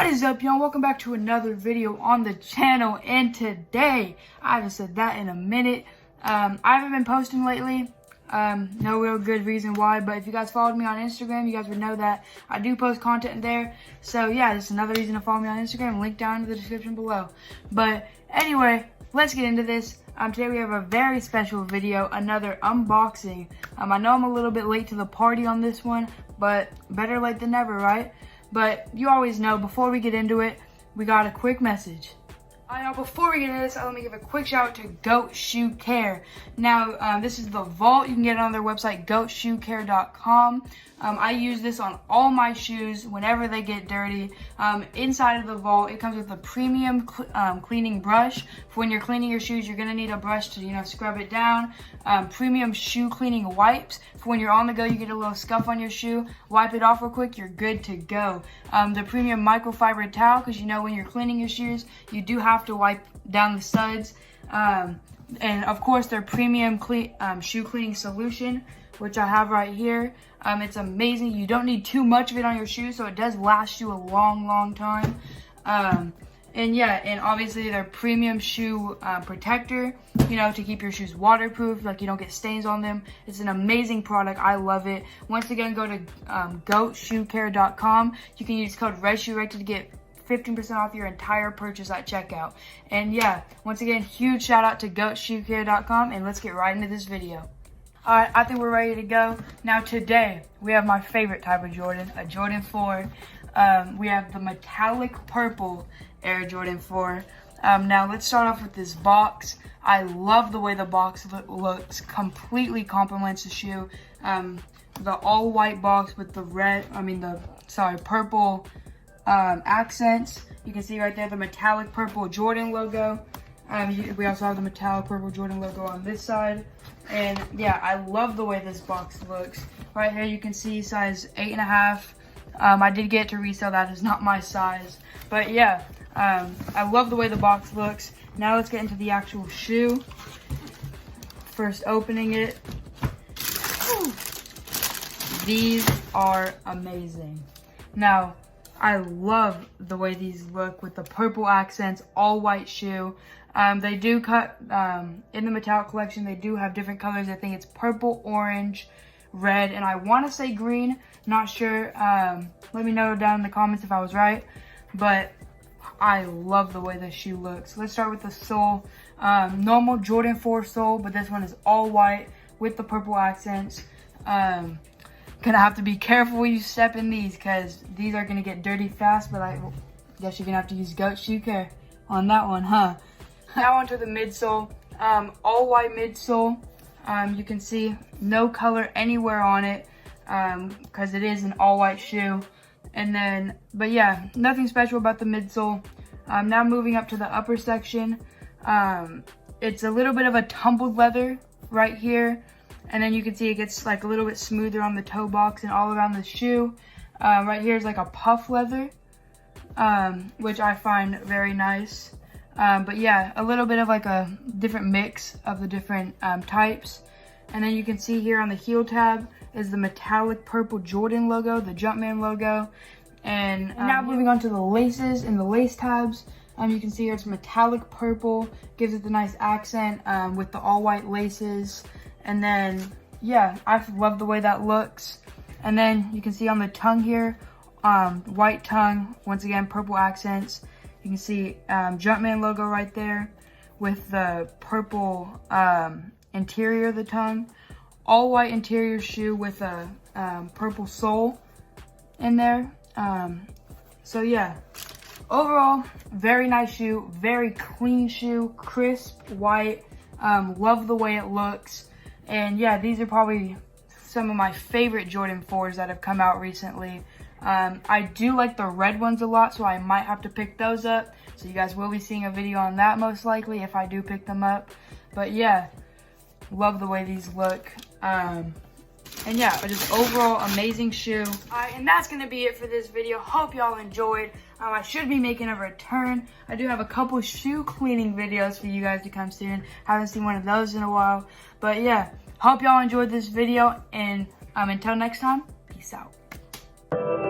What is up, y'all? Welcome back to another video on the channel. And today, I haven't said that in a minute. I haven't been posting lately. No real good reason why, but if you guys followed me on Instagram, you guys would know that I do post content there. So yeah, just another reason to follow me on Instagram. Link down in the description below. But anyway, let's get into this. Today we have a very special video, another unboxing. I know I'm a little bit late to the party on this one, but better late than never, right? But you always know, before we get into it, we got a quick message. Now, before we get into this, let me give a quick shout out to Goat Shoe Care. Now, this is the vault. You can get it on their website, rezSHOErected.com. I use this on all my shoes whenever they get dirty. Inside of the vault, it comes with a premium cleaning brush. For when you're cleaning your shoes, you're going to need a brush to, scrub it down. Premium shoe cleaning wipes. For when you're on the go, you get a little scuff on your shoe. Wipe it off real quick, you're good to go. The premium microfiber towel, because when you're cleaning your shoes, you do have to wipe down the studs. And of course, their premium shoe cleaning solution, which I have right here. It's amazing. You don't need too much of it on your shoes, so it does last you a long time. And yeah, and obviously their premium shoe protector, to keep your shoes waterproof, like you don't get stains on them. It's an amazing product. I love it. Once again, go to goatshoecare.com. You can use code rezSHOErected to get 15% off your entire purchase at checkout. And yeah, once again, huge shout out to goatshoecare.com, and let's get right into this video. Alright, I think we're ready to go. Now today, we have my favorite type of Jordan, a Jordan 4. We have the metallic purple Air Jordan 4. Now let's start off with this box. I love the way the box looks, completely complements the shoe. The all white box with the purple accents. You can see right there the metallic purple Jordan logo. We also have the metallic purple Jordan logo on this side. And yeah, I love the way this box looks. Right here you can see size 8.5. I did get it to resell. That is not my size. But yeah, I love the way the box looks. Now let's get into the actual shoe. First opening it. Whew. These are amazing. Now, I love the way these look with the purple accents, all white shoe. They do cut, in the metallic collection, they do have different colors. I think it's purple, orange, red, and I want to say green. Not sure. Let me know down in the comments if I was right. But I love the way this shoe looks. Let's start with the sole. Normal Jordan 4 sole, but this one is all white with the purple accents. Gonna have to be careful when you step in these, because these are gonna get dirty fast, but I guess you're gonna have to use Goat Shoe Care on that one, huh? Now onto the midsole. All white midsole. You can see no color anywhere on it, because it is an all white shoe. And then, but yeah, nothing special about the midsole. Now moving up to the upper section. It's a little bit of a tumbled leather right here. And then you can see it gets like a little bit smoother on the toe box and all around the shoe. Right here is like a puff leather, which I find very nice. But yeah, a little bit of like a different mix of the different types. And then you can see here on the heel tab is the metallic purple Jordan logo, the Jumpman logo. And now moving on to the laces and the lace tabs. You can see here it's metallic purple, gives it the nice accent with the all white laces. And then, yeah, I love the way that looks. And then you can see on the tongue here, white tongue, once again, purple accents. You can see Jumpman logo right there with the purple interior of the tongue. All white interior shoe with a purple sole in there. So yeah, overall, very nice shoe, very clean shoe, crisp, white. Love the way it looks. And yeah, these are probably some of my favorite Jordan 4s that have come out recently. I do like the red ones a lot, so I might have to pick those up. So you guys will be seeing a video on that most likely if I do pick them up. But yeah, love the way these look. And yeah, just overall amazing shoe. Alright, and that's going to be it for this video. Hope y'all enjoyed. I should be making a return. I do have a couple shoe cleaning videos for you guys to come soon. Haven't seen one of those in a while. But yeah, hope y'all enjoyed this video. And until next time, peace out.